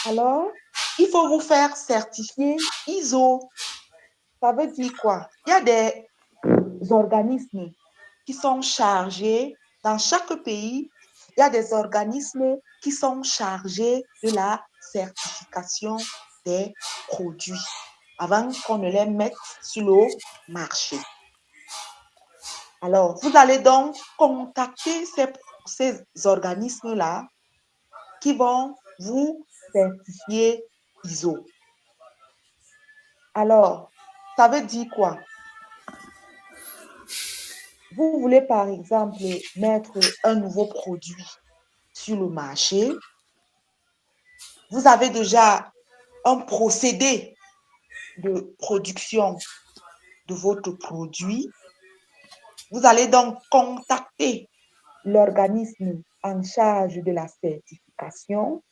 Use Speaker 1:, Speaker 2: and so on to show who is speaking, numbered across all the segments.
Speaker 1: Alors, il faut vous faire certifier ISO. Ça veut dire quoi? Il y a des organismes qui sont chargés, dans chaque pays, il y a des organismes qui sont chargés de la certification des produits avant qu'on ne les mette sur le marché. Alors, vous allez donc contacter ces organismes-là qui vont vous certifier ISO. Alors, ça veut dire quoi? Vous voulez, par exemple, mettre un nouveau produit sur le marché. Vous avez déjà un procédé de production de votre produit. Vous allez donc contacter l'organisme en charge de la certification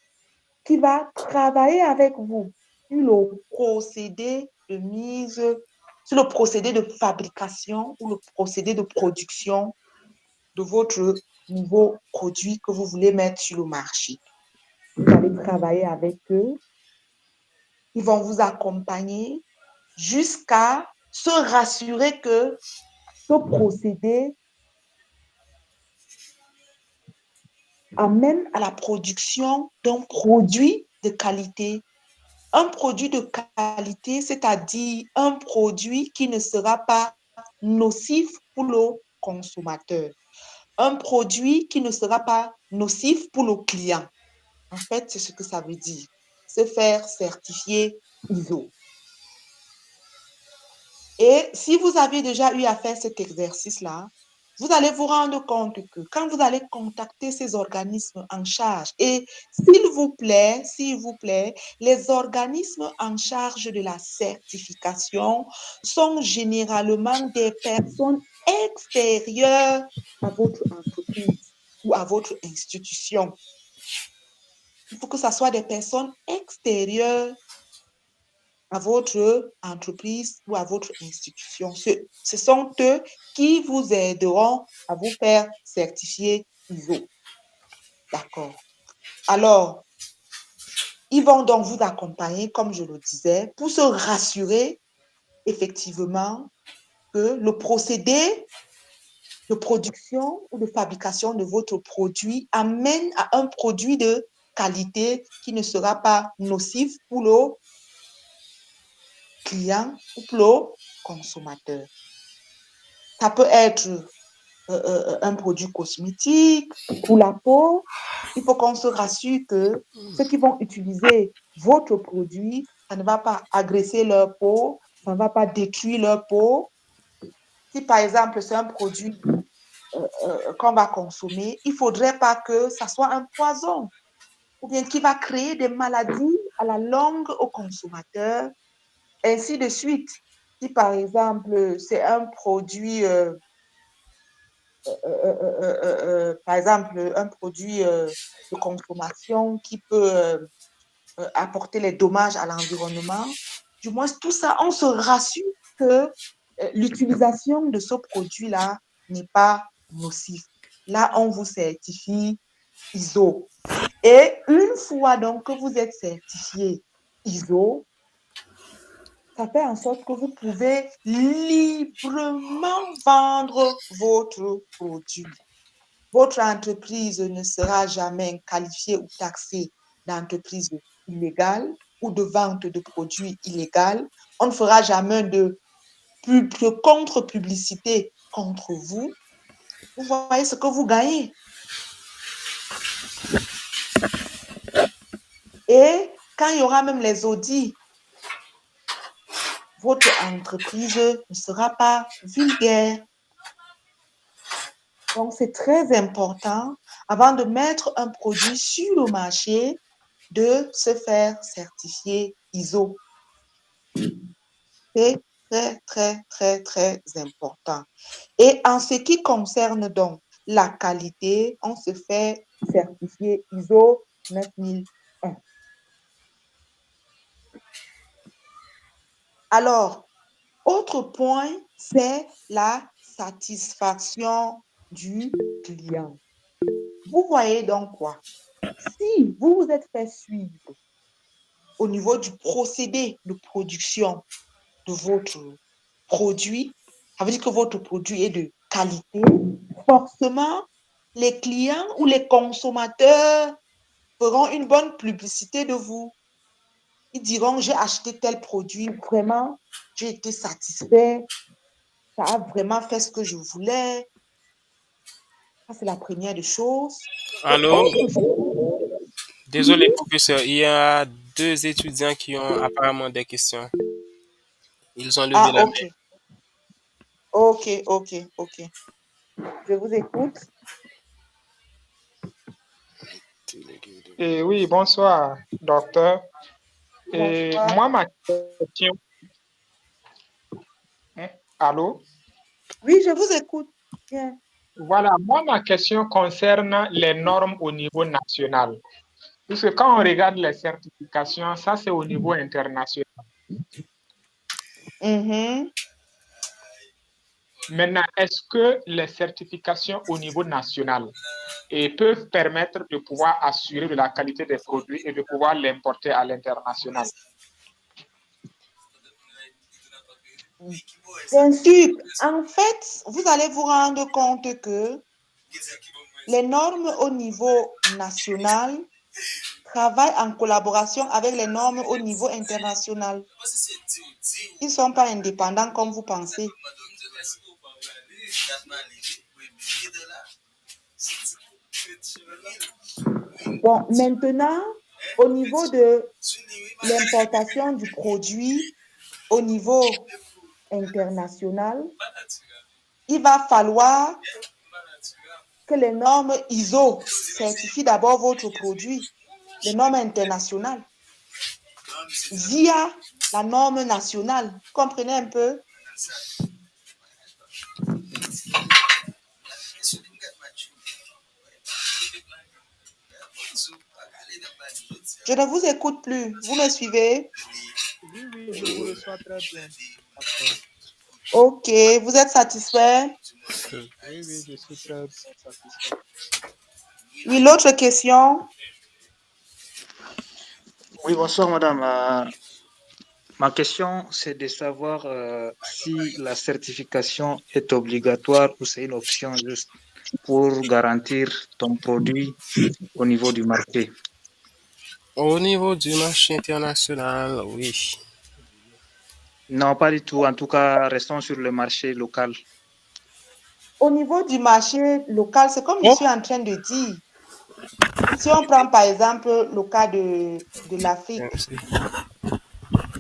Speaker 1: qui va travailler avec vous sur le procédé de mise, sur le procédé de fabrication ou le procédé de production de votre nouveau produit que vous voulez mettre sur le marché. Vous allez travailler avec eux. Ils vont vous accompagner jusqu'à se rassurer que ce procédé amène à la production d'un produit de qualité. Un produit de qualité, c'est-à-dire un produit qui ne sera pas nocif pour le consommateur. Un produit qui ne sera pas nocif pour le client. En fait, c'est ce que ça veut dire. Se faire certifier ISO. Et si vous avez déjà eu à faire cet exercice-là, vous allez vous rendre compte que quand vous allez contacter ces organismes en charge, et s'il vous plaît, les organismes en charge de la certification sont généralement des personnes extérieures à votre entreprise ou à votre institution. Il faut que ce soit des personnes extérieures à votre entreprise ou à votre institution. Ce sont eux qui vous aideront à vous faire certifier ISO. D'accord. Alors, ils vont donc vous accompagner, comme je le disais, pour se rassurer effectivement que le procédé de production ou de fabrication de votre produit amène à un produit de qualité qui ne sera pas nocif pour le client ou pour le consommateur. Ça peut être un produit cosmétique pour la peau. Il faut qu'on se rassure que ceux qui vont utiliser votre produit, ça ne va pas agresser leur peau, ça ne va pas détruire leur peau. Si par exemple c'est un produit qu'on va consommer, il ne faudrait pas que ça soit un poison ou bien qui va créer des maladies à la longue au consommateur, ainsi de suite. Si par exemple c'est un produit par exemple, un produit de consommation qui peut apporter les dommages à l'environnement, du moins tout ça, on se rassure que l'utilisation de ce produit-là n'est pas nocif. Là, on vous certifie ISO. Et une fois donc que vous êtes certifié ISO, ça fait en sorte que vous pouvez librement vendre votre produit. Votre entreprise ne sera jamais qualifiée ou taxée d'entreprise illégale ou de vente de produits illégaux. On ne fera jamais de contre-publicité contre vous. Vous voyez ce que vous gagnez. Et quand il y aura même les audits, votre entreprise ne sera pas vulgaire. Donc, c'est très important, avant de mettre un produit sur le marché, de se faire certifier ISO. C'est très, très, très, très important. Et en ce qui concerne donc la qualité, on se fait certifier ISO 9001. Alors, autre point, c'est la satisfaction du client. Vous voyez donc quoi? Si vous vous êtes fait suivre au niveau du procédé de production de votre produit, ça veut dire que votre produit est de qualité, forcément, les clients ou les consommateurs feront une bonne publicité de vous. Ils diront, j'ai acheté tel produit, vraiment, j'ai été satisfait, ça a vraiment fait ce que je voulais. Ça, c'est la première des choses. Et
Speaker 2: Allô?
Speaker 1: autre chose,
Speaker 2: Désolé, professeur. Il y a deux étudiants qui ont apparemment des questions. Ils ont levé
Speaker 1: ah,
Speaker 2: la
Speaker 1: ok, ok, ok, ok. Je vous écoute.
Speaker 2: main.
Speaker 3: Et oui, bonsoir, docteur. Et
Speaker 1: Bonsoir.
Speaker 3: moi, ma question, hein, allô?
Speaker 1: Oui, je vous écoute. Bien.
Speaker 3: Voilà, moi, ma question concerne les normes au niveau national. Puisque quand on regarde les certifications, ça, c'est au niveau international.
Speaker 1: Mhm.
Speaker 3: Maintenant, est-ce que les certifications au niveau national peuvent permettre de pouvoir assurer de la qualité des produits et de pouvoir l'importer à l'international?
Speaker 1: Bien sûr, en fait, vous allez vous rendre compte que les normes au niveau national travaillent en collaboration avec les normes au niveau international. Ils ne sont pas indépendants comme vous pensez. Bon, maintenant, au niveau de l'importation du produit au niveau international, il va falloir que les normes ISO certifient d'abord votre produit, les normes internationales, via la norme nationale. Vous comprenez un peu? Je ne vous écoute plus. Vous me suivez?
Speaker 3: Oui, oui, je vous reçois très bien, docteur.
Speaker 1: Ok, vous êtes satisfait?
Speaker 3: Oui, oui, je suis très satisfait.
Speaker 1: Oui, l'autre question.
Speaker 4: Oui, bonsoir madame. Ma question, c'est de savoir si la certification est obligatoire ou c'est une option juste pour garantir ton produit au niveau du marché.
Speaker 2: Au niveau du marché international, oui.
Speaker 4: Non, pas du tout. En tout cas, restons sur le marché local.
Speaker 1: Au niveau du marché local, c'est comme je
Speaker 2: Oh,
Speaker 1: suis en train de dire. Si on prend par exemple le cas de l'Afrique,
Speaker 2: merci.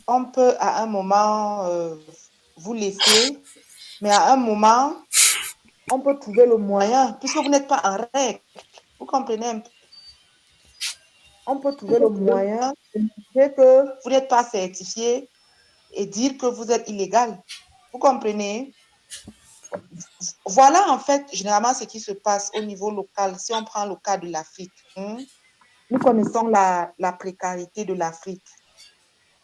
Speaker 1: on peut à un moment vous laisser, mais à un moment, on peut trouver le moyen, puisque vous n'êtes pas en règle. Vous comprenez un peu? On peut trouver le moyen de montrer que vous n'êtes pas certifié et dire que vous êtes illégal. Vous comprenez? Voilà en fait généralement ce qui se passe au niveau local. Si on prend le cas de l'Afrique, hein, nous connaissons la précarité de l'Afrique.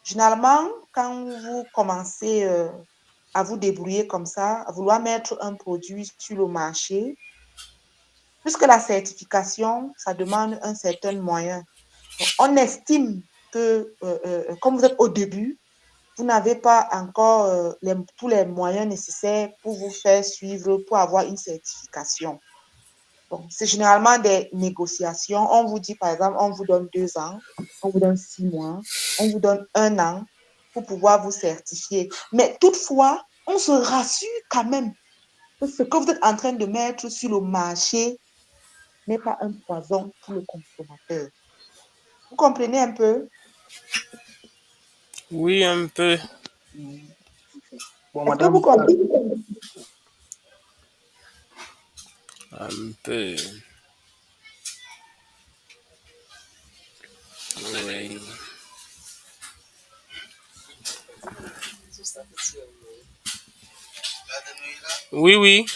Speaker 1: Généralement, quand vous commencez à vous débrouiller comme ça, à vouloir mettre un produit sur le marché, puisque la certification, ça demande un certain moyen. Donc, on estime que, comme vous êtes au début, vous n'avez pas encore tous les moyens nécessaires pour vous faire suivre, pour avoir une certification. Bon, c'est généralement des négociations. On vous dit, par exemple, on vous donne 2 ans, on vous donne 6 mois, on vous donne 1 an pour pouvoir vous certifier. Mais toutefois, on se rassure quand même que ce que vous êtes en train de mettre sur le marché n'est pas un poison pour le consommateur. Vous comprenez un peu?
Speaker 2: Oui, un peu.
Speaker 4: Mm. Bon,
Speaker 1: Est-ce que vous
Speaker 4: madame,
Speaker 1: comprenez?
Speaker 2: Un peu. Oui. Oui, oui.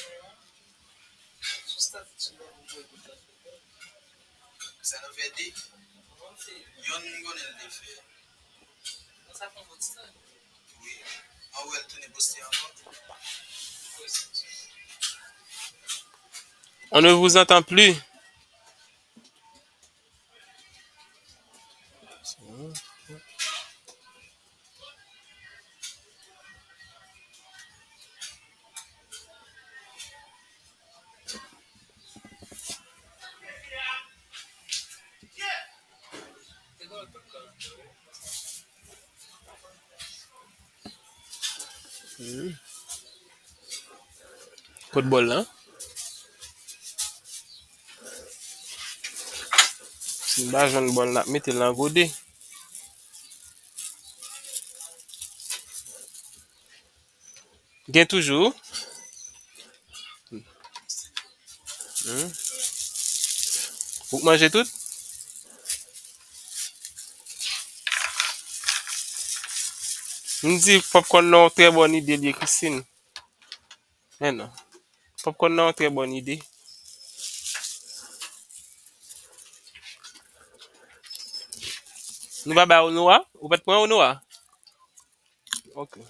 Speaker 2: On ne vous entend plus. Pot bol lan. Si ba jwen bol la, metel lan gode. Gen toujou. Ou manje tout? M di popcorn nan tre bon ide liye, Christine. Non. Popcorn nan tre bon ide. Nou va ba ou nou a? Ou pat pran ou nou a? Ok.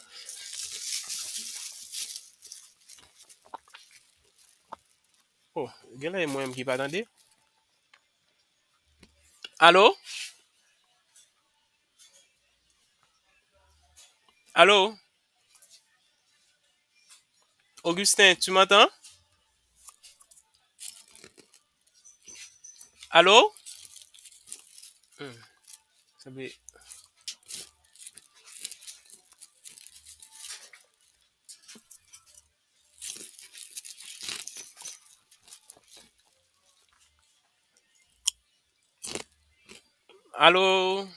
Speaker 2: Oh, gen la e mwen ki pa tande. Allô? Allô? Augustin, tu m'entends? Allô? Ça fait... Allô?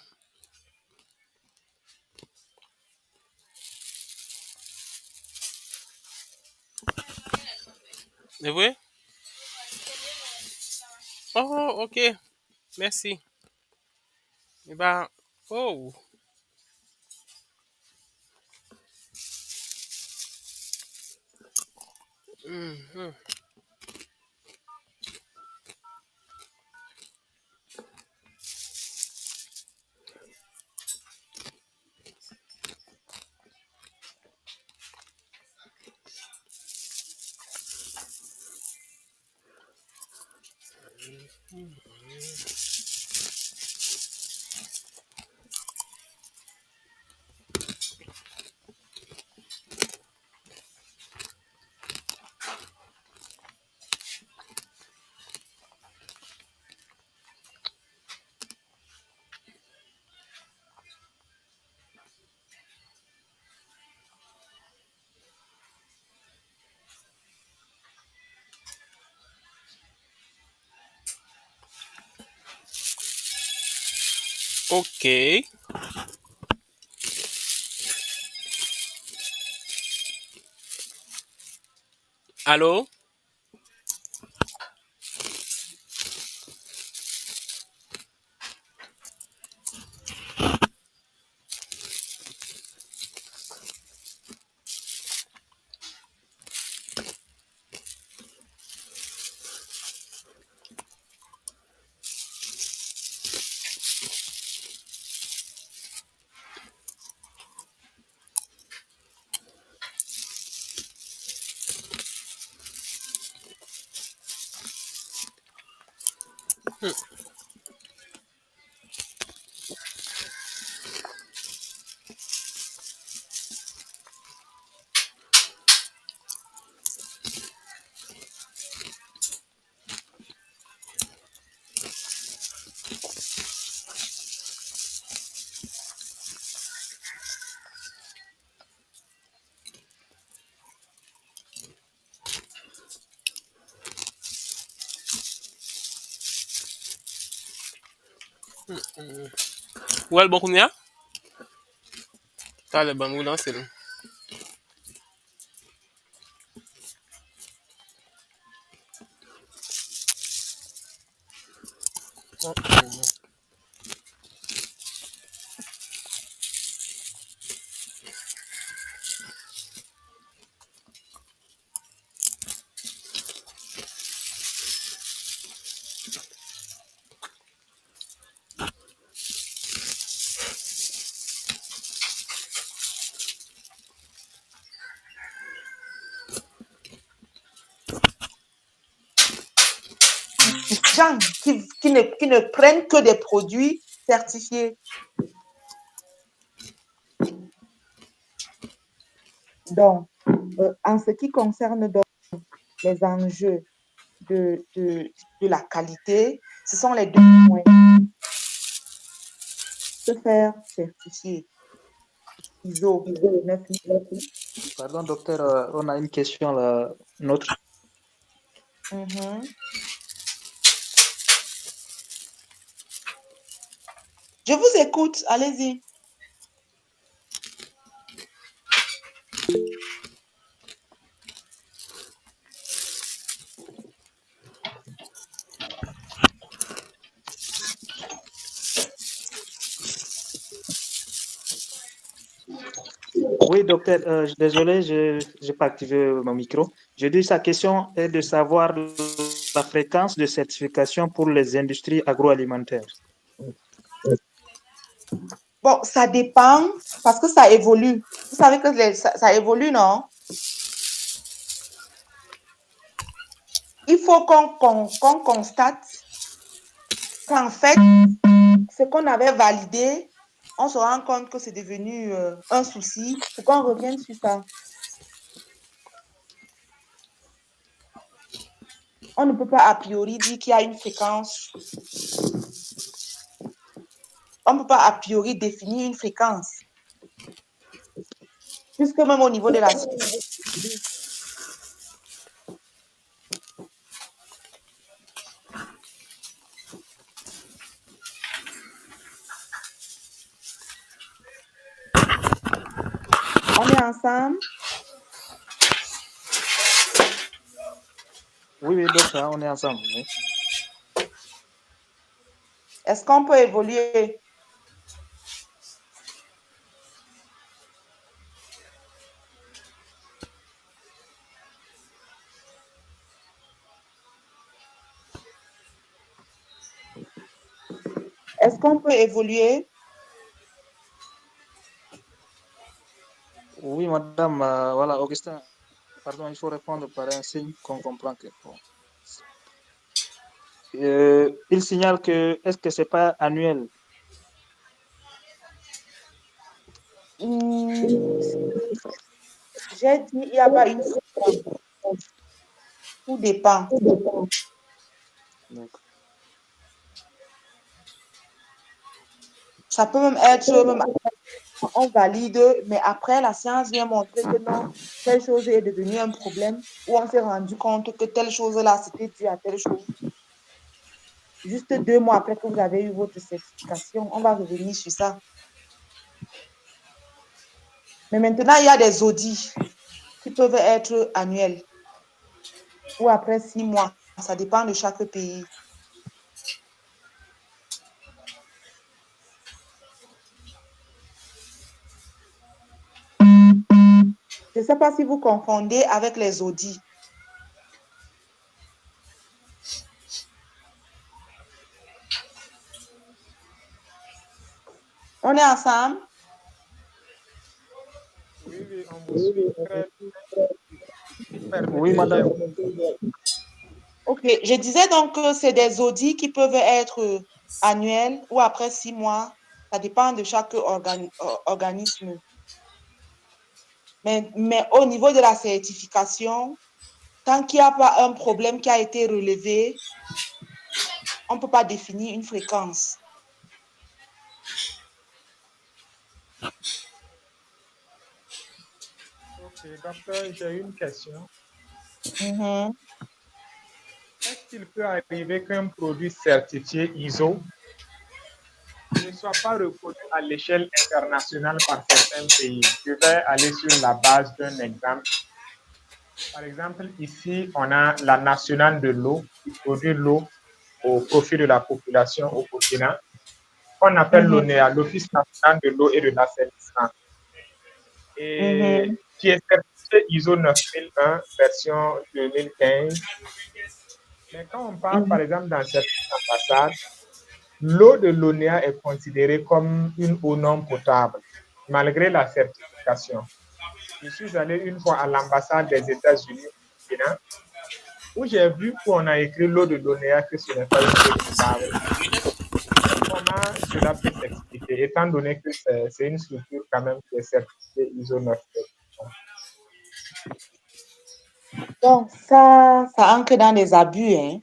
Speaker 2: C'est vrai? Oh, ok. Merci. Eh ben, oh. Mhm. Ok. Allô? Ou el bon koun ya? Ta le ban mou lanse nou.
Speaker 1: Gens qui ne prennent que des produits certifiés. Donc, en ce qui concerne donc les enjeux de la qualité, ce sont les deux points. Se faire certifier. ISO 9000.
Speaker 4: Pardon, docteur, on a une question là, notre.
Speaker 1: Je vous écoute, allez-y.
Speaker 4: Oui, docteur, désolé, je n'ai pas activé mon micro. Je dis sa question est de savoir la fréquence de certification pour les industries agroalimentaires.
Speaker 1: Bon, ça dépend parce que ça évolue. Vous savez que ça évolue, non? Il faut qu'on constate qu'en fait, ce qu'on avait validé, on se rend compte que c'est devenu un souci. Il faut qu'on revienne sur ça. On ne peut pas a priori dire qu'il y a une fréquence. On ne peut pas a priori définir une fréquence. Puisque même au niveau de la... On est ensemble?
Speaker 4: Oui, docteur, on est ensemble. Oui.
Speaker 1: Est-ce qu'on peut évoluer? Est-ce qu'on peut évoluer?
Speaker 4: Oui, madame, voilà, Augustin, pardon, il faut répondre par un signe qu'on comprend que. Bon. Il signale que, est-ce que c'est pas annuel?
Speaker 1: J'ai dit, il n'y a pas une fréquence. Tout dépend. Ça peut même être, même on valide, mais après, la science vient montrer que non, telle chose est devenue un problème, ou on s'est rendu compte que telle chose-là, c'était dû à telle chose. Juste 2 mois après que vous avez eu votre certification, on va revenir sur ça. Mais maintenant, il y a des audits qui peuvent être annuels ou après 6 mois. Ça dépend de chaque pays. Je ne sais pas si vous confondez avec les audits. On est ensemble?
Speaker 3: Oui, on vous suit très bien.
Speaker 4: Oui, madame.
Speaker 1: Ok, je disais donc que c'est des audits qui peuvent être annuels ou après 6 mois. Ça dépend de chaque organisme. Mais au niveau de la certification, tant qu'il n'y a pas un problème qui a été relevé, on ne peut pas définir une fréquence.
Speaker 3: Ok, docteur, j'ai une question. Est-ce qu'il peut arriver qu'un produit certifié ISO ne soit pas reconnu à l'échelle internationale par certains pays? Je vais aller sur la base d'un exemple. Par exemple, ici, on a la nationale de l'eau qui produit l'eau au profit de la population au Burkina, qu'on appelle l'ONEA, l'Office national de l'eau et de l'assainissement, et qui est certifié ISO 9001, version 2015. Mais quand on parle, par exemple, dans certaines ambassades, l'eau de l'ONEA est considérée comme une eau non potable, malgré la certification. Je suis allé une fois à l'ambassade des États-Unis au Burkina, où j'ai vu qu'on a écrit l'eau de l'ONEA que ce n'est pas une eau potable. Comment cela peut s'expliquer, étant donné que c'est une structure quand même qui est certifiée ISO 9001?
Speaker 1: Donc, ça entre dans les abus. Hein?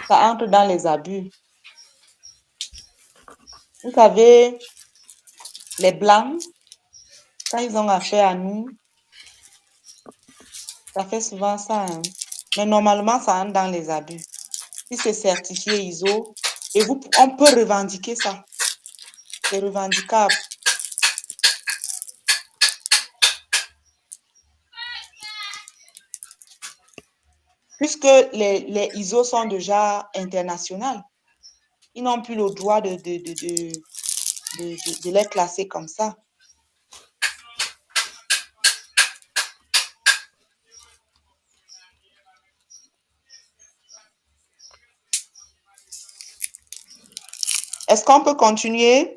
Speaker 1: Ça entre dans les abus. Vous savez, les Blancs, quand ils ont affaire à nous, ça fait souvent ça. Hein. Mais normalement, ça entre dans les abus. Si c'est certifié ISO, et on peut revendiquer ça. C'est revendicable. Puisque les ISO sont déjà internationaux, ils n'ont plus le droit de les classer comme ça. Est-ce qu'on peut continuer?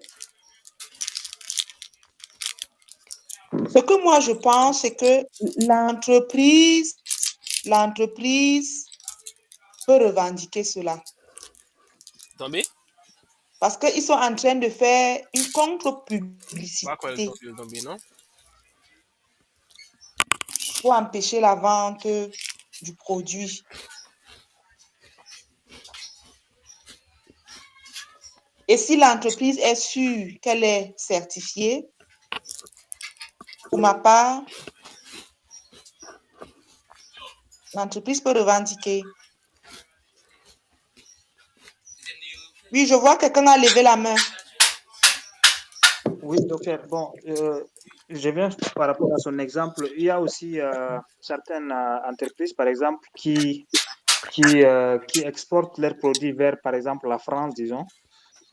Speaker 1: Ce que moi je pense, c'est que l'entreprise peut revendiquer cela.
Speaker 2: Tombé?
Speaker 1: Parce qu'ils sont en train de faire une
Speaker 2: Pas quoi
Speaker 1: contre-publicité
Speaker 2: le tombé, non?
Speaker 1: pour empêcher la vente du produit. Et si l'entreprise est sûre qu'elle est certifiée, pour ma part, l'entreprise peut revendiquer. Oui, je vois quelqu'un a levé la main.
Speaker 4: Oui, docteur. Bon, je viens par rapport à son exemple. Il y a aussi certaines entreprises, par exemple, qui exportent leurs produits vers, par exemple, la France, disons,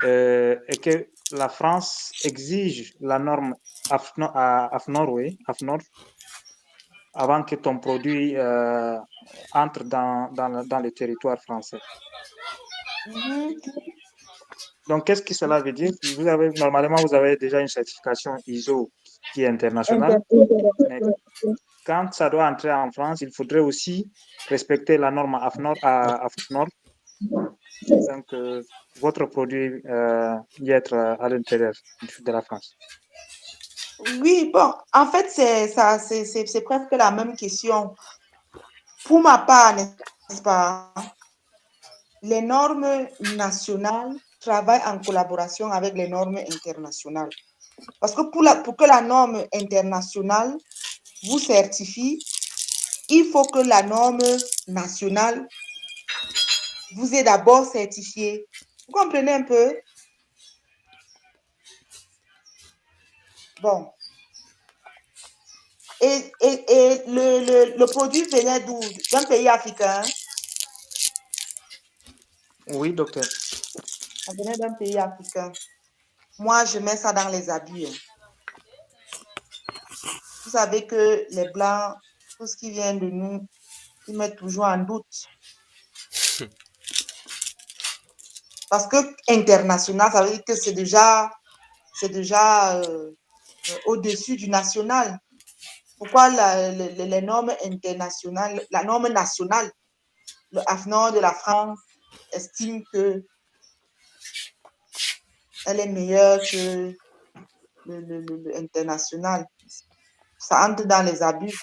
Speaker 4: et que la France exige la norme AFNOR, oui, AFNOR, avant que ton produit entre dans le territoire français. Donc, qu'est-ce que cela veut dire? Normalement, vous avez déjà une certification ISO qui est internationale, mais quand ça doit entrer en France, il faudrait aussi respecter la norme AFNOR, donc votre produit y être à l'intérieur de la France.
Speaker 1: Oui, bon, en fait, c'est presque la même question. Pour ma part, n'est-ce pas, les normes nationales travaillent en collaboration avec les normes internationales. Parce que pour que la norme internationale vous certifie, il faut que la norme nationale vous ait d'abord certifié. Vous comprenez un peu? Bon. Et le produit venait d'où? D'un pays africain?
Speaker 4: Oui, docteur.
Speaker 1: Ça venait d'un pays africain. Moi, je mets ça dans les abus. Hein. Vous savez que les Blancs, tout ce qui vient de nous, ils mettent toujours en doute. Parce que international, ça veut dire que c'est déjà au-dessus du national. Pourquoi les normes internationales, la norme nationale, le AFNOR de la France estime que elle est meilleure que le international. Ça entre dans les abus.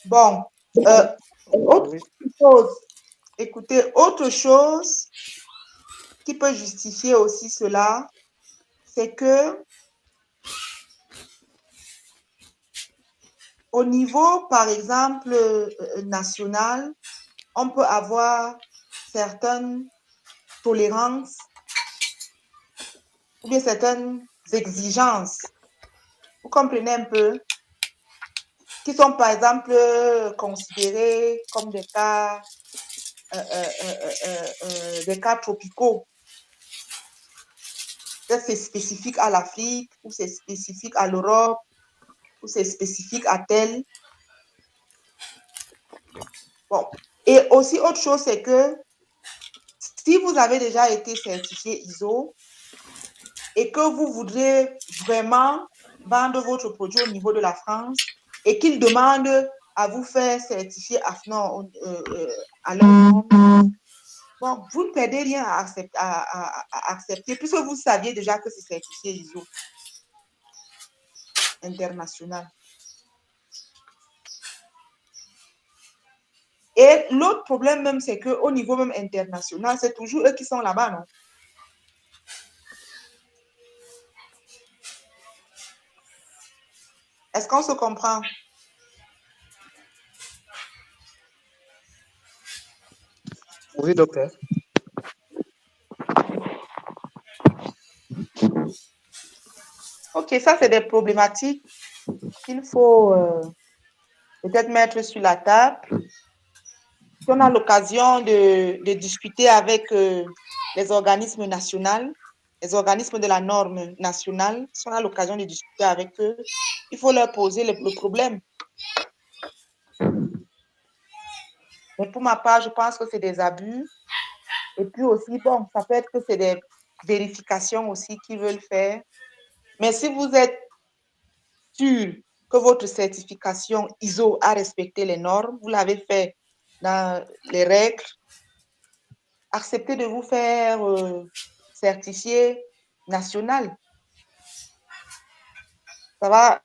Speaker 1: Bon, autre chose, écoutez, autre chose qui peut justifier aussi cela, c'est que au niveau, par exemple, national, on peut avoir certaines tolérances ou bien certaines exigences. Vous comprenez un peu? Qui sont, par exemple, considérées comme des cas tropicaux. C'est spécifique à l'Afrique, ou c'est spécifique à l'Europe, ou c'est spécifique à tel. Bon. Et aussi, autre chose, c'est que si vous avez déjà été certifié ISO et que vous voudrez vraiment vendre votre produit au niveau de la France et qu'ils demandent à vous faire certifier AFNOR à leur norme, bon, vous ne perdez rien à accepter puisque vous saviez déjà que c'est certifié ISO international. Et l'autre problème même, c'est qu'au niveau même international, c'est toujours eux qui sont là-bas, non? Est-ce qu'on se comprend?
Speaker 4: Oui, docteur.
Speaker 1: Ok, ça, c'est des problématiques qu'il faut peut-être mettre sur la table. Si on a l'occasion de discuter avec les organismes nationaux, les organismes de la norme nationale, si on a l'occasion de discuter avec eux, il faut leur poser le problème. Mais pour ma part, je pense que c'est des abus. Et puis aussi, bon, ça peut être que c'est des vérifications aussi qu'ils veulent faire. Mais si vous êtes sûr que votre certification ISO a respecté les normes, vous l'avez fait dans les règles, acceptez de vous faire certifier national. Ça va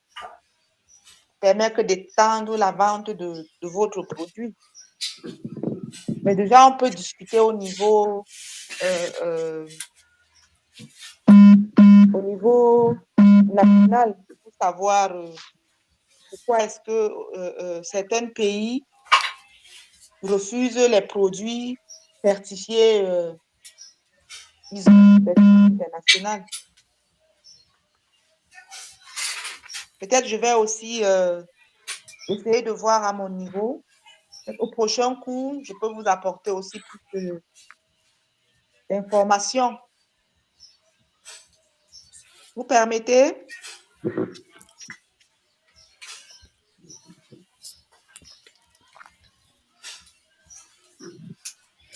Speaker 1: permettre d'étendre la vente de votre produit. Mais déjà, on peut discuter au niveau national pour savoir pourquoi est-ce que certains pays refusent les produits certifiés ISO international. Peut-être je vais aussi essayer de voir à mon niveau. Au prochain cours, je peux vous apporter aussi plus d'informations. Vous permettez?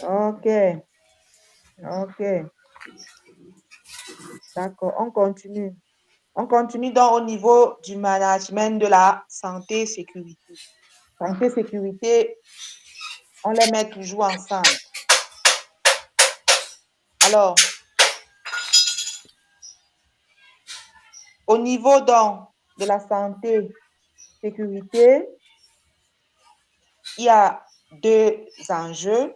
Speaker 1: Ok. Ok. D'accord, on continue. On continue donc au niveau du management de la santé et sécurité. Santé et sécurité, on les met toujours ensemble. Alors, au niveau donc de la santé et sécurité, il y a deux enjeux.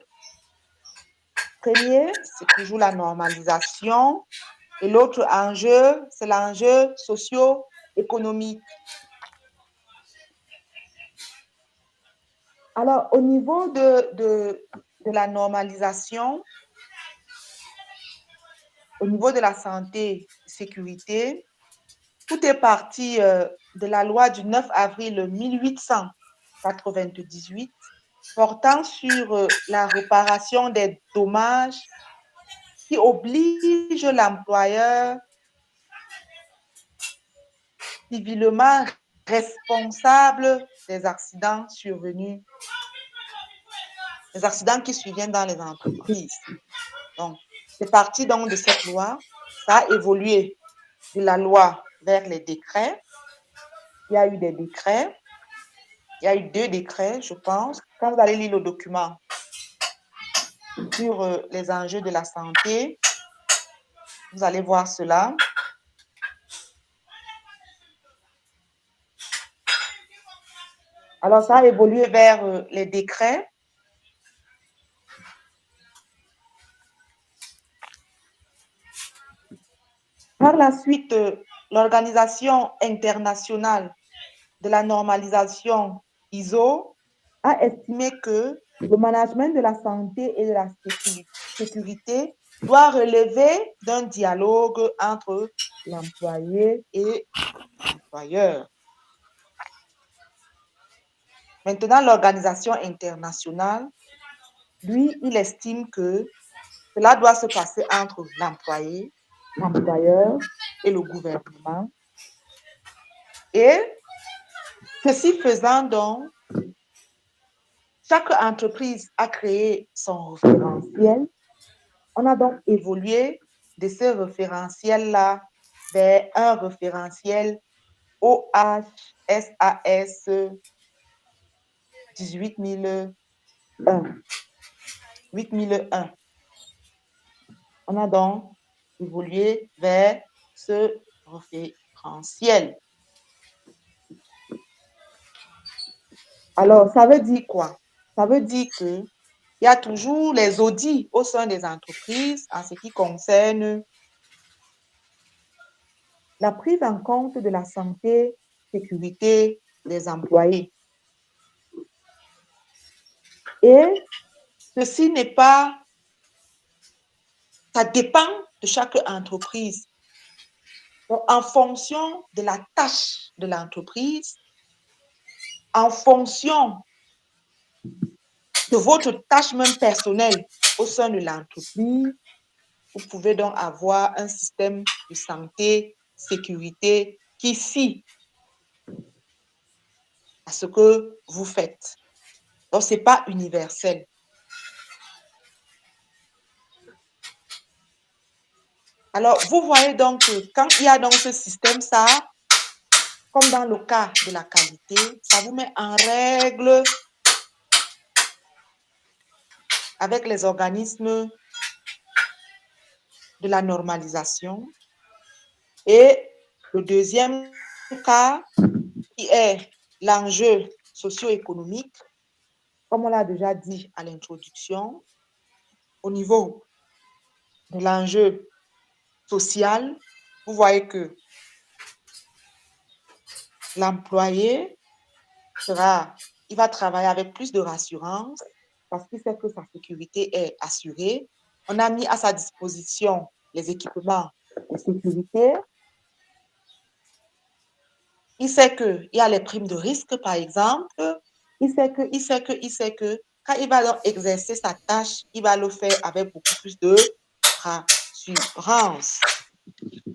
Speaker 1: Premier, c'est toujours la normalisation. Et l'autre enjeu, c'est l'enjeu socio-économique. Alors, au niveau de la normalisation, au niveau de la santé et sécurité, tout est parti de la loi du 9 avril 1898 portant sur la réparation des dommages qui oblige l'employeur civilement responsable des accidents survenus, les accidents qui surviennent dans les entreprises. Donc, c'est parti donc de cette loi. Ça a évolué de la loi vers les décrets. Il y a eu des décrets. Il y a eu 2 décrets, je pense. Quand vous allez lire le document sur les enjeux de la santé, vous allez voir cela. Alors, ça a évolué vers les décrets. Par la suite, l'Organisation internationale de la normalisation ISO a estimé que le management de la santé et de la sécurité doit relever d'un dialogue entre l'employé et l'employeur. Maintenant, l'organisation internationale, lui, il estime que cela doit se passer entre l'employé, l'employeur et le gouvernement. Et ceci faisant donc, chaque entreprise a créé son référentiel. On a donc évolué de ce référentiel-là vers un référentiel OHSAS 8001. On a donc évolué vers ce référentiel. Alors, ça veut dire quoi? Ça veut dire qu'il y a toujours les audits au sein des entreprises en ce qui concerne la prise en compte de la santé sécurité des employés. Et ceci n'est pas, ça dépend de chaque entreprise. Donc, en fonction de la tâche de l'entreprise, en fonction de votre tâche même personnelle au sein de l'entreprise, vous pouvez donc avoir un système de santé, sécurité qui fit à ce que vous faites. Donc, ce n'est pas universel. Alors, vous voyez donc que quand il y a donc ce système, ça, comme dans le cas de la qualité, ça vous met en règle avec les organismes de la normalisation. Et le deuxième cas, qui est l'enjeu socio-économique, comme on l'a déjà dit à l'introduction, au niveau de l'enjeu social, vous voyez que l'employé il va travailler avec plus de rassurance parce qu'il sait que sa sécurité est assurée. On a mis à sa disposition les équipements de sécurité. Il sait qu'il y a les primes de risque, par exemple. Il sait que quand il va donc exercer sa tâche, il va le faire avec beaucoup plus de rassurance.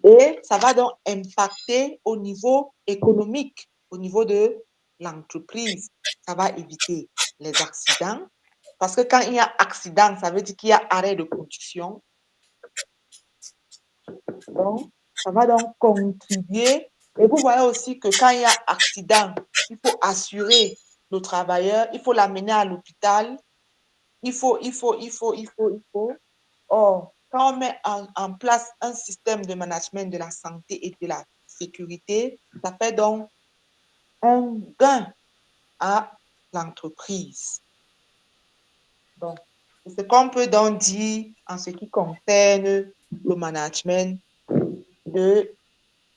Speaker 1: Et ça va donc impacter au niveau économique, au niveau de l'entreprise. Ça va éviter les accidents. Parce que quand il y a accident, ça veut dire qu'il y a arrêt de production. Donc, ça va donc contribuer. Et vous voyez aussi que quand il y a accident, il faut assurer le travailleur, il faut l'amener à l'hôpital. Il faut. Or, quand on met en place un système de management de la santé et de la sécurité, ça fait donc un gain à l'entreprise. Donc, c'est ce qu'on peut donc dire en ce qui concerne le management de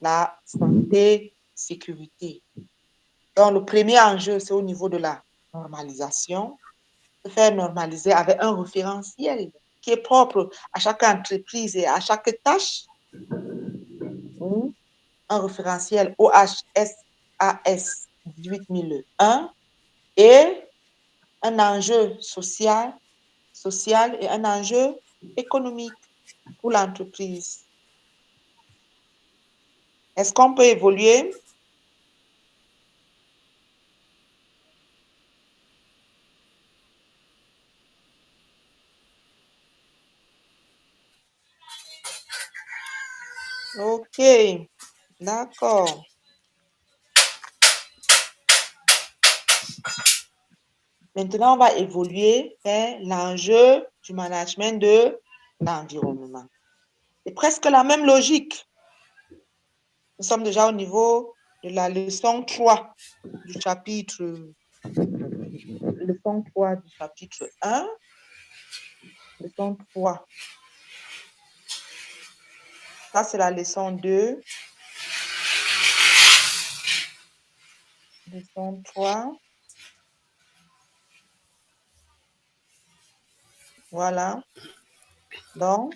Speaker 1: la santé-sécurité. Donc, le premier enjeu, c'est au niveau de la normalisation. Se faire normaliser avec un référentiel qui est propre à chaque entreprise et à chaque tâche. Un référentiel OHSAS 18001 et un enjeu social et un enjeu économique pour l'entreprise. Est-ce qu'on peut évoluer? Ok, d'accord. Maintenant, on va évoluer vers l'enjeu du management de l'environnement. C'est presque la même logique. Nous sommes déjà au niveau de la leçon 3 du chapitre, leçon 3 du chapitre 1. Leçon 3. Ça, c'est la leçon 2. Leçon 3. Voilà. Donc,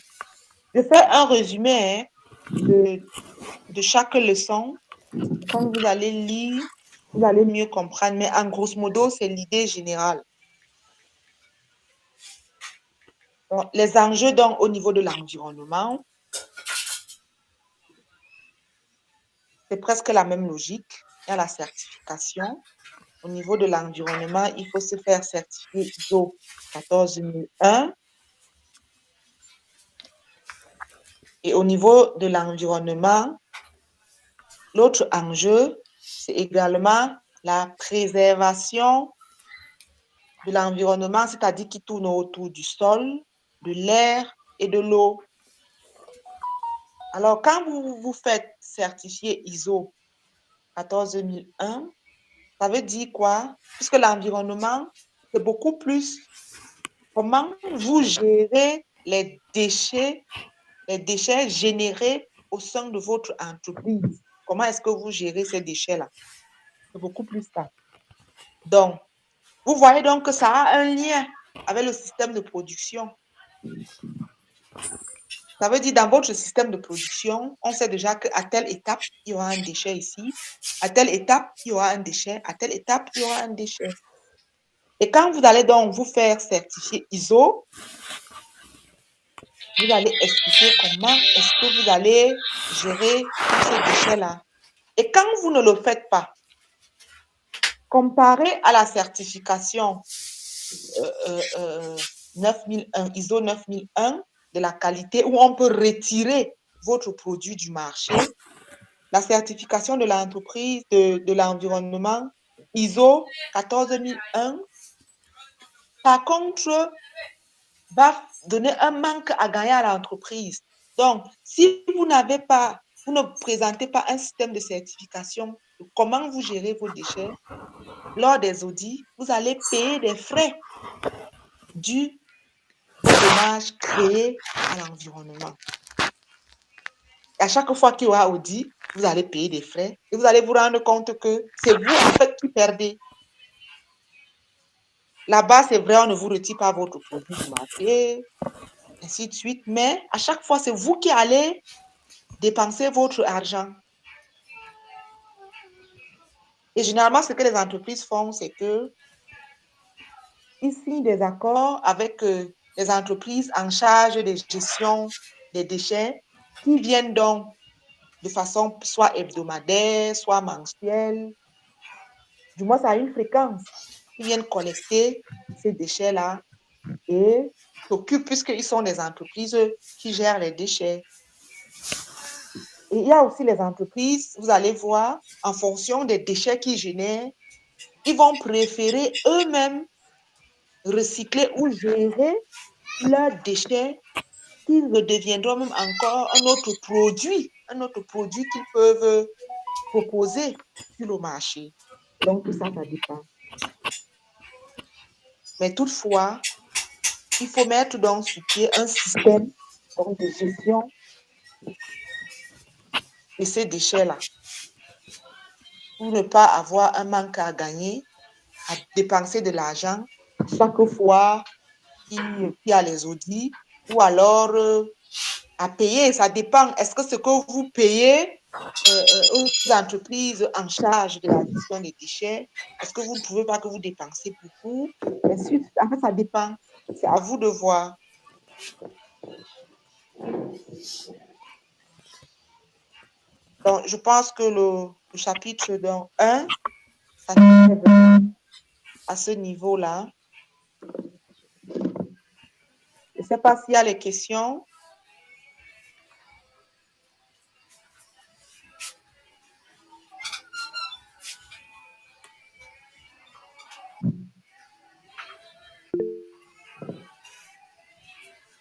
Speaker 1: je fais un résumé de chaque leçon. Quand vous allez lire, vous allez mieux comprendre. Mais en grosso modo, c'est l'idée générale. Donc, les enjeux donc, au niveau de l'environnement, c'est presque la même logique. Il y a la certification. Au niveau de l'environnement, il faut se faire certifier ISO 14001. Et au niveau de l'environnement, l'autre enjeu, c'est également la préservation de l'environnement, c'est-à-dire qui tourne autour du sol, de l'air et de l'eau. Alors, quand vous vous faites certifier ISO 14001, ça veut dire quoi? Puisque l'environnement, c'est beaucoup plus comment vous gérez les déchets générés au sein de votre entreprise. comment est-ce que vous gérez ces déchets-là. C'est beaucoup plus ça. Donc, vous voyez donc que ça a un lien avec le système de production. Ça veut dire, dans votre système de production, on sait déjà qu'à telle étape, il y aura un déchet ici. À telle étape, il y aura un déchet. À telle étape, il y aura un déchet. Et quand vous allez donc vous faire certifier ISO, vous allez expliquer comment est-ce que vous allez gérer tous ces déchets-là. Et quand vous ne le faites pas, comparé à la certification 9001, ISO 9001 de la qualité, où on peut retirer votre produit du marché, la certification de l'entreprise, de l'environnement, ISO 14001, par contre, va donner un manque à gagner à l'entreprise. Donc, si vous n'avez pas, vous ne présentez pas un système de certification de comment vous gérez vos déchets, lors des audits, vous allez payer des frais dus aux dommages créés à l'environnement. À chaque fois qu'il y aura audit, vous allez payer des frais et vous allez vous rendre compte que c'est vous, en fait, qui perdez. Là-bas, c'est vrai, on ne vous retire pas votre produit du marché, ainsi de suite, mais à chaque fois, c'est vous qui allez dépenser votre argent. Et généralement, ce que les entreprises font, c'est que ils signent des accords avec les entreprises en charge de gestion des déchets qui viennent donc de façon soit hebdomadaire, soit mensuelle, du moins ça a une fréquence, qui viennent collecter ces déchets-là et s'occupent, puisqu'ils sont des entreprises qui gèrent les déchets. Et il y a aussi les entreprises, vous allez voir, en fonction des déchets qu'ils génèrent, ils vont préférer eux-mêmes recycler ou gérer leurs déchets qui redeviendront même encore un autre produit qu'ils peuvent proposer sur le marché. Donc, tout ça, ça dépend. Mais toutefois, il faut mettre donc sur pied un système donc, de gestion de ces déchets-là pour ne pas avoir un manque à gagner, à dépenser de l'argent chaque fois qu'il y a les audits ou alors à payer. Ça dépend. Est-ce que ce que vous payez aux entreprises en charge de la gestion des déchets, est-ce que vous ne trouvez pas que vous dépensez beaucoup? Ensuite, en fait, ça dépend. C'est à vous de voir. Donc, je pense que le chapitre 1, ça à ce niveau-là. Je ne sais pas s'il y a les questions.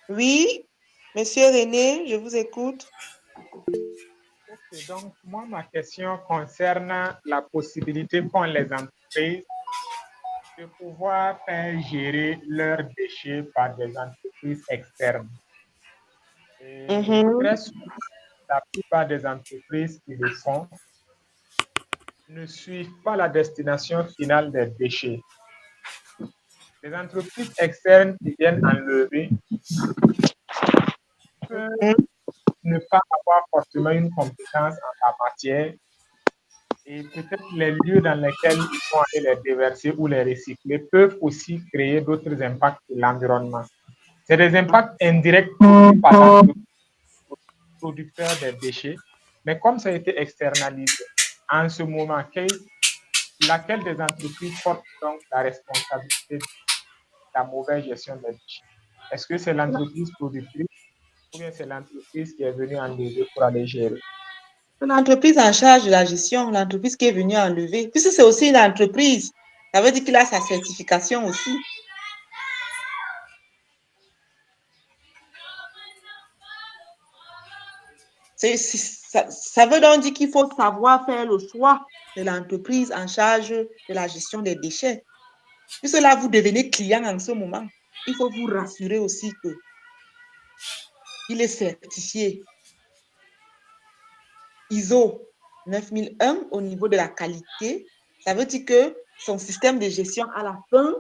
Speaker 1: Oui, Monsieur René, je vous écoute.
Speaker 3: Ok, donc moi, ma question concerne la possibilité qu'ont les entreprises de pouvoir faire gérer leurs déchets par des entreprises externes. Et très souvent, la plupart des entreprises qui le font ne suivent pas la destination finale des déchets. Les entreprises externes qui viennent enlever peuvent ne pas avoir forcément une compétence en la matière et peut-être les lieux dans lesquels ils vont aller les déverser ou les recycler peuvent aussi créer d'autres impacts sur l'environnement. C'est des impacts indirects par les producteurs des déchets, mais comme ça a été externalisé, en ce moment, laquelle des entreprises porte donc la responsabilité de la mauvaise gestion des déchets? Est-ce que c'est l'entreprise productrice ou bien c'est l'entreprise qui est venue enlever pour aller gérer?
Speaker 1: L'entreprise en charge de la gestion, l'entreprise qui est venue enlever, puisque c'est aussi une entreprise, ça veut dire qu'il a sa certification aussi. Ça veut donc dire qu'il faut savoir faire le choix de l'entreprise en charge de la gestion des déchets. Puisque là, vous devenez client en ce moment. Il faut vous rassurer aussi qu'il est certifié ISO 9001 au niveau de la qualité. Ça veut dire que son système de gestion à la fin,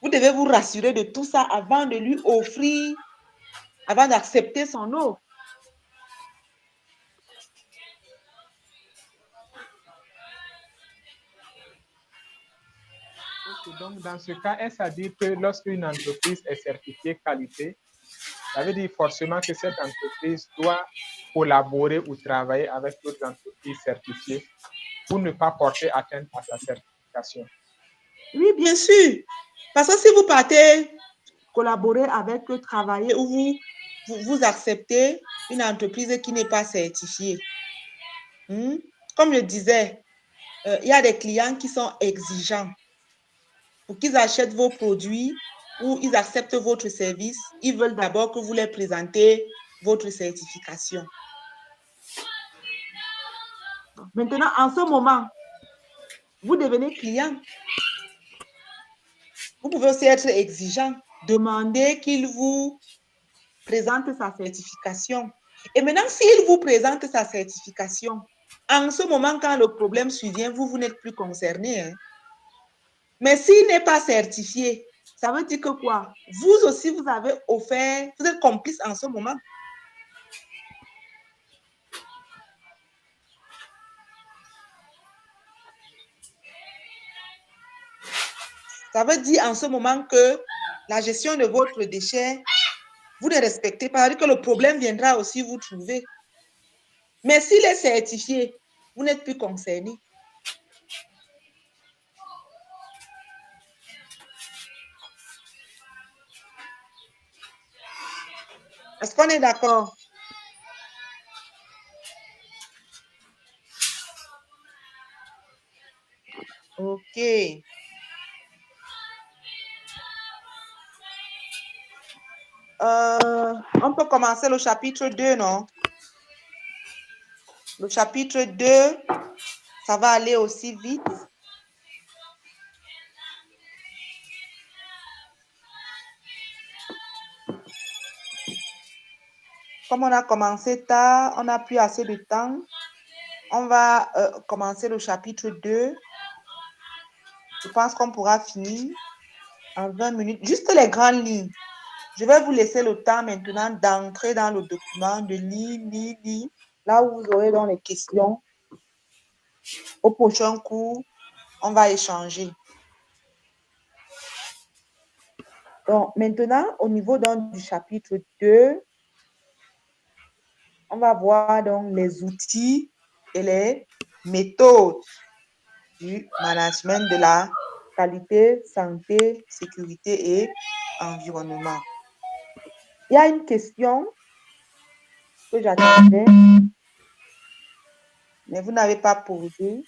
Speaker 1: vous devez vous rassurer de tout ça avant de lui offrir, avant d'accepter son offre.
Speaker 3: Ok, donc, dans ce cas, est-ce à dire que lorsqu'une entreprise est certifiée qualité, ça veut dire forcément que cette entreprise doit collaborer ou travailler avec d'autres entreprises certifiées pour ne pas porter atteinte à sa certification?
Speaker 1: Oui, bien sûr. Parce que si vous partez collaborer avec eux, travailler ou vous acceptez une entreprise qui n'est pas certifiée. Comme je disais, il y a des clients qui sont exigeants. Pour qu'ils achètent vos produits ou ils acceptent votre service, ils veulent d'abord que vous leur présentez votre certification. Maintenant, en ce moment, vous devenez client. Vous pouvez aussi être exigeant. Demandez qu'il vous présente sa certification. Et maintenant, s'il vous présente sa certification, en ce moment, quand le problème survient, vous n'êtes plus concerné. Hein? Mais s'il n'est pas certifié, ça veut dire que quoi? Vous aussi, vous avez offert, vous êtes complice en ce moment. Ça veut dire en ce moment que la gestion de votre déchet, vous ne respectez pas, c'est-à-dire que le problème viendra aussi vous trouver. Mais s'il est certifié, vous n'êtes plus concerné. Est-ce qu'on est d'accord? OK. On peut commencer le chapitre 2, non? Le chapitre 2, ça va aller aussi vite. Comme on a commencé tard, on n'a plus assez de temps. On va commencer le chapitre 2. Je pense qu'on pourra finir en 20 minutes. Juste les grandes lignes. Je vais vous laisser le temps maintenant d'entrer dans le document, de lire. Là où vous aurez donc les questions. Au prochain cours, on va échanger. Donc, maintenant, au niveau donc, du chapitre 2, on va voir donc les outils et les méthodes du management de la qualité, santé, sécurité et environnement. Il y a une question que j'attendais, mais vous n'avez pas posé.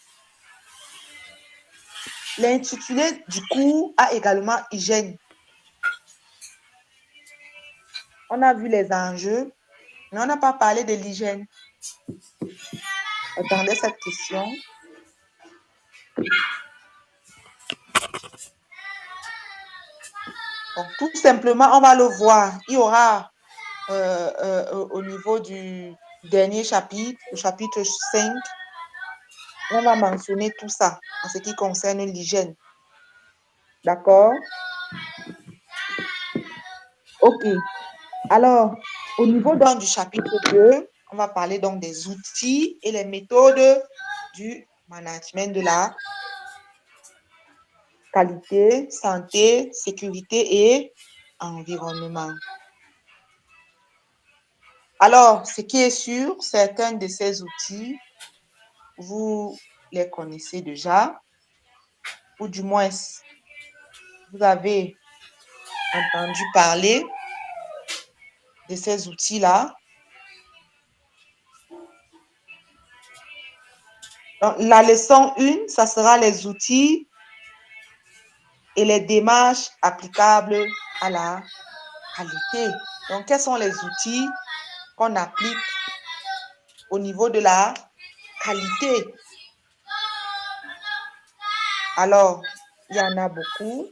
Speaker 1: L'intitulé du cours a également hygiène. On a vu les enjeux, mais on n'a pas parlé de l'hygiène. Attendez cette question. Donc, tout simplement, on va le voir. Il y aura au niveau du dernier chapitre, le chapitre 5, on va mentionner tout ça en ce qui concerne l'hygiène. D'accord? OK. Alors, au niveau donc, du chapitre 2, on va parler donc des outils et les méthodes du management de la qualité, santé, sécurité et environnement. Alors, ce qui est sûr, certains de ces outils, vous les connaissez déjà, ou du moins, vous avez entendu parler de ces outils-là. Donc, la leçon 1, ça sera les outils et les démarches applicables à la qualité. Donc, quels sont les outils qu'on applique au niveau de la qualité? Alors, il y en a beaucoup.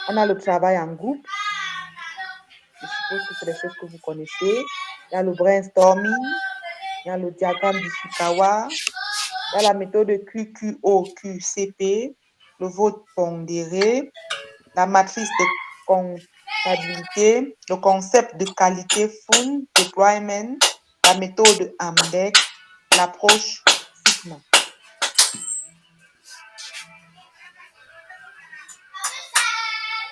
Speaker 1: On a le travail en groupe. Je suppose que c'est des choses que vous connaissez. Il y a le brainstorming. Il y a le diagramme d'Ishikawa. Il y a la méthode QQO-QCP, le vote pondéré, la matrice de comptabilité, le concept de qualité full deployment, la méthode AMDEC, l'approche Sigma.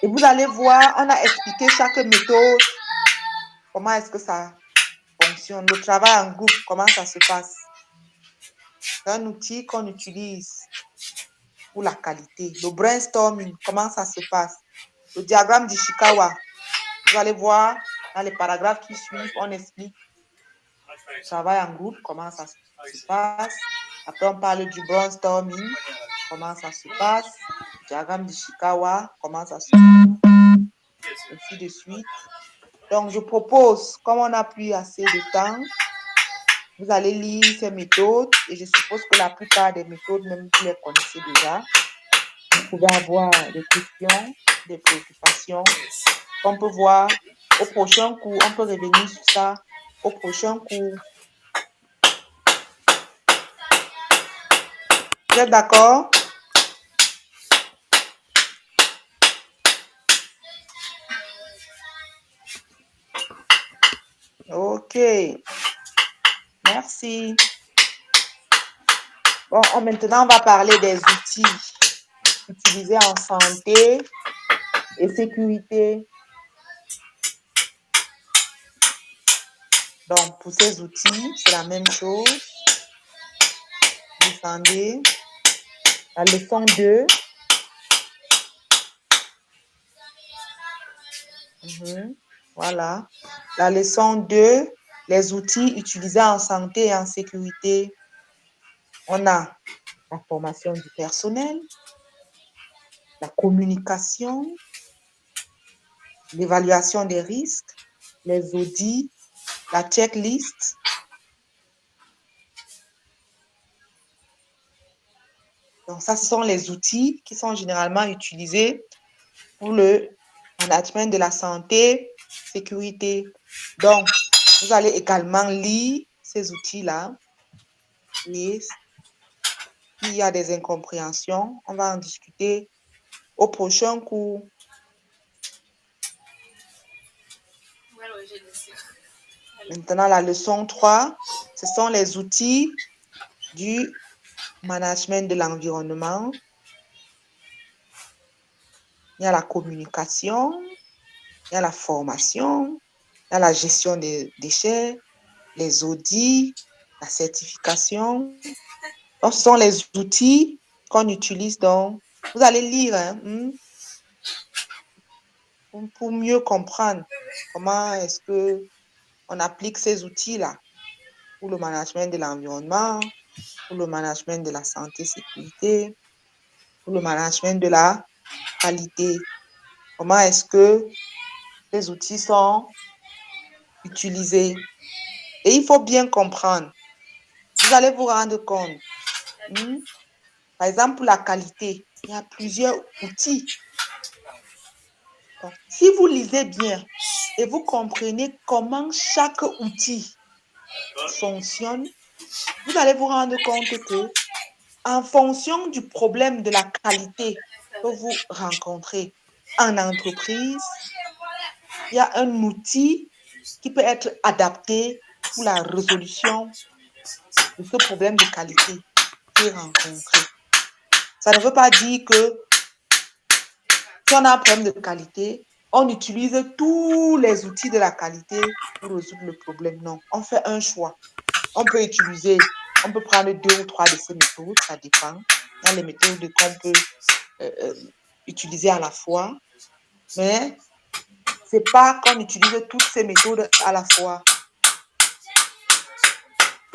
Speaker 1: Et vous allez voir, on a expliqué chaque méthode, comment est-ce que ça fonctionne. Le travail en groupe, comment ça se passe. C'est un outil qu'on utilise pour la qualité. Le brainstorming, comment ça se passe. Le diagramme d'Ishikawa, vous allez voir dans les paragraphes qui suivent, on explique le travail en groupe, comment ça se passe. Après, on parle du brainstorming, comment ça se passe. Le diagramme d'Ishikawa, comment ça se passe. Ainsi de suite. Donc, je propose, comme on n'a plus assez de temps, vous allez lire ces méthodes et je suppose que la plupart des méthodes, même vous les connaissez déjà. Vous pouvez avoir des questions, des préoccupations. On peut voir au prochain cours, on peut revenir sur ça au prochain cours. Vous êtes d'accord? Ok. Merci. Bon, maintenant, on va parler des outils utilisés en santé et sécurité. Donc, pour ces outils, c'est la même chose. Descendez. La leçon 2. Voilà. La leçon 2, les outils utilisés en santé et en sécurité. On a la formation du personnel, la communication, l'évaluation des risques, les audits, la checklist. Donc, ça, ce sont les outils qui sont généralement utilisés pour le management de la santé, sécurité. Donc, vous allez également lire ces outils-là. Et s'il y a des incompréhensions, on va en discuter au prochain cours. Maintenant, la leçon 3, ce sont les outils du management de l'environnement. Il y a la communication, il y a la formation, il y a la gestion des déchets, les audits, la certification. Donc, ce sont les outils qu'on utilise. Donc, vous allez lire pour mieux comprendre comment est-ce qu'on applique ces outils-là pour le management de l'environnement, pour le management de la santé, sécurité, pour le management de la qualité. Comment est-ce que les outils sont utilisés? Et il faut bien comprendre. Vous allez vous rendre compte. Par exemple, pour la qualité, il y a plusieurs outils. Donc, si vous lisez bien et vous comprenez comment chaque outil fonctionne, vous allez vous rendre compte que en fonction du problème de la qualité que vous rencontrez en entreprise, il y a un outil qui peut être adapté pour la résolution de ce problème de qualité qui est rencontré. Ça ne veut pas dire que si on a un problème de qualité, on utilise tous les outils de la qualité pour résoudre le problème. Non, on fait un choix. On peut prendre 2 ou 3 de ces méthodes, ça dépend. Il y a les méthodes qu'on peut utiliser à la fois, mais ce n'est pas qu'on utilise toutes ces méthodes à la fois.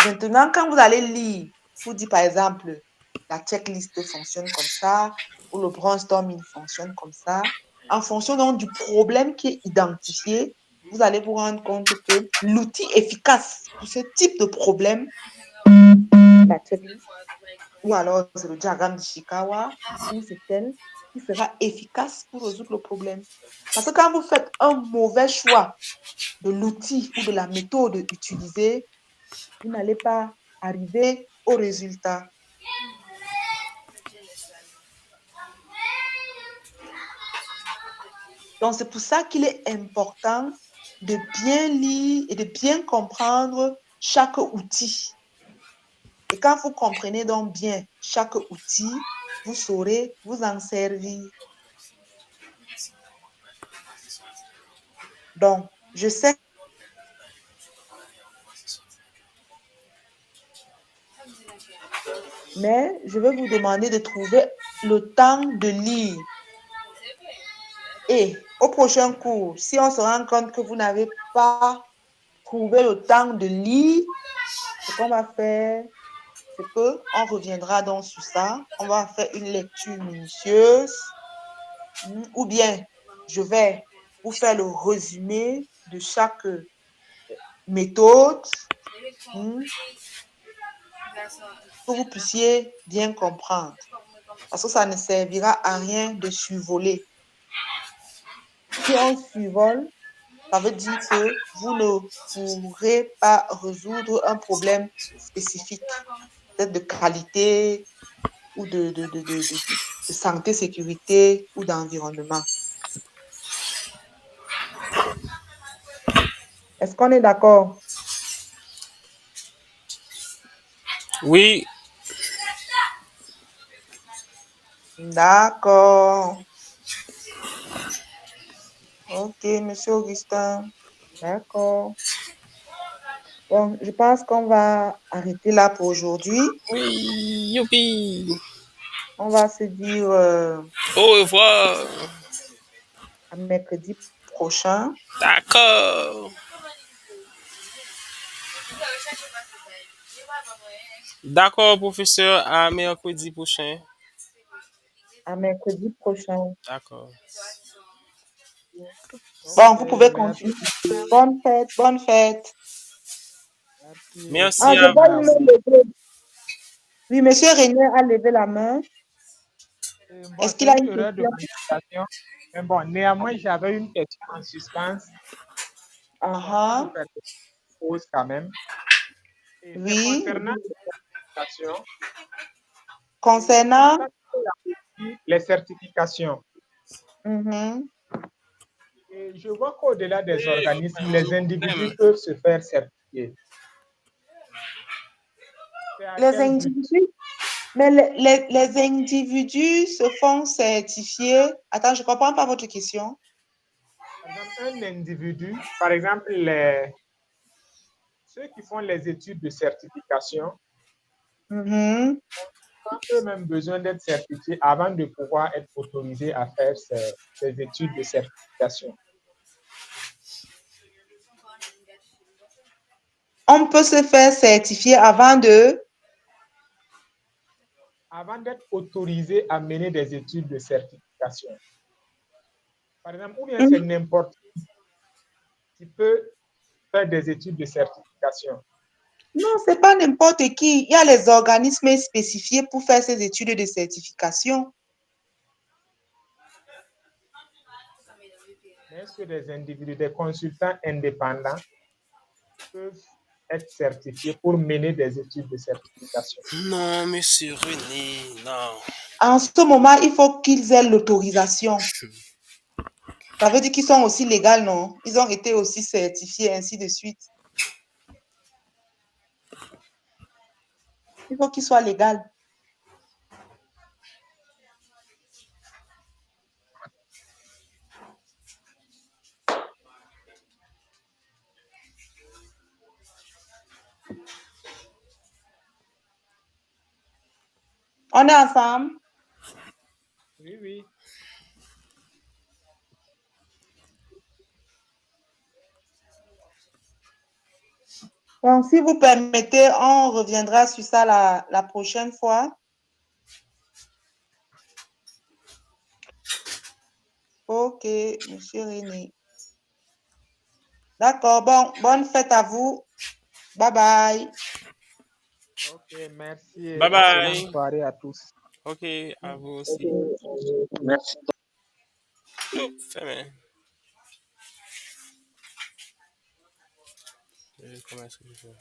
Speaker 1: Maintenant, quand vous allez lire, vous dites par exemple, la checklist fonctionne comme ça, ou le brainstorming fonctionne comme ça. En fonction donc du problème qui est identifié, vous allez vous rendre compte que l'outil efficace pour ce type de problème, la checklist, ou alors c'est le diagramme d'Ishikawa, ou c'est elle qui sera efficace pour résoudre le problème. Parce que quand vous faites un mauvais choix de l'outil ou de la méthode utilisée, vous n'allez pas arriver au résultat. Donc, c'est pour ça qu'il est important de bien lire et de bien comprendre chaque outil. Et quand vous comprenez donc bien chaque outil, vous saurez vous en servir. Donc, je sais, mais je vais vous demander de trouver le temps de lire. Et au prochain cours, si on se rend compte que vous n'avez pas trouvé le temps de lire, ce qu'on va faire, c'est qu'on reviendra donc sur ça. On va faire une lecture minutieuse. Ou bien, je vais vous faire le résumé de chaque méthode que vous puissiez bien comprendre. Parce que ça ne servira à rien de survoler. Si on survole, ça veut dire que vous ne pourrez pas résoudre un problème spécifique, peut-être de qualité ou de santé, sécurité ou d'environnement. Est-ce qu'on est d'accord?
Speaker 2: Oui,
Speaker 1: D'accord. Ok, Monsieur Augustin. D'accord. Bon, je pense qu'on va arrêter là pour aujourd'hui.
Speaker 2: oui, youpi.
Speaker 1: On va se dire
Speaker 2: Au revoir.
Speaker 1: à mercredi prochain.
Speaker 2: D'accord. D'accord, professeur. À mercredi prochain.
Speaker 1: À mercredi prochain.
Speaker 2: D'accord.
Speaker 1: Bon,
Speaker 3: Ok,
Speaker 1: vous pouvez
Speaker 3: merci.
Speaker 1: continuer. Bonne fête, bonne fête.
Speaker 3: Merci
Speaker 2: Merci
Speaker 1: Ah,
Speaker 3: aussi.
Speaker 1: je
Speaker 2: à
Speaker 1: vois une
Speaker 2: vous
Speaker 1: main
Speaker 2: aussi.
Speaker 1: levée. Oui, Monsieur René a levé la main.
Speaker 3: Bon,
Speaker 1: Est-ce qu'il
Speaker 3: c'est
Speaker 1: a
Speaker 3: une
Speaker 1: une
Speaker 3: erreur de
Speaker 1: question?
Speaker 3: communication. Mais bon, néanmoins, j'avais une question en suspens. Bon, si vous
Speaker 1: Ah,
Speaker 3: permettez, je pose quand même. Et c'est
Speaker 1: oui.
Speaker 3: concernant les certifications. Et je
Speaker 1: Concernant,
Speaker 3: constate que les certifications.
Speaker 1: mhm.
Speaker 3: Et je vois qu'au-delà des organismes, les individus peuvent se faire certifier. C'est à
Speaker 1: Les
Speaker 3: quel but?
Speaker 1: individus, mais les individus se font certifier. Attends, je ne comprends pas votre question.
Speaker 3: Par exemple, un individu, par exemple, ceux qui font les études de certification
Speaker 1: Mhm.
Speaker 3: ont eux-mêmes besoin d'être certifiés avant de pouvoir être autorisés à faire ces études de certification.
Speaker 1: On peut se faire certifier avant
Speaker 3: Avant d'être autorisé à mener des études de certification. Par exemple, ou bien c'est
Speaker 1: Mhm.
Speaker 3: n'importe qui peut faire des études de certification.
Speaker 1: Non, ce n'est pas n'importe qui. Il y a les organismes spécifiés pour faire ces études de certification.
Speaker 3: Mais est-ce que des individus, des consultants indépendants peuvent être certifiés pour mener des études de certification?
Speaker 2: Non, monsieur René, non.
Speaker 1: En ce moment, il faut qu'ils aient l'autorisation. Ça veut dire qu'ils sont aussi légaux, non? Ils ont été aussi certifiés, ainsi de suite. Il faut qu'ils soient légaux. On est ensemble?
Speaker 3: Oui, oui.
Speaker 1: Donc, si vous permettez, on reviendra sur ça la prochaine fois. Ok, Monsieur René. D'accord, bon, bonne fête à vous. Bye bye.
Speaker 3: Ok, merci et
Speaker 2: Bye
Speaker 3: excellente
Speaker 2: bye.
Speaker 3: soirée à tous.
Speaker 2: Ok, à vous aussi.
Speaker 4: Merci.
Speaker 2: Oh, fermez. Comment est-ce que je fais?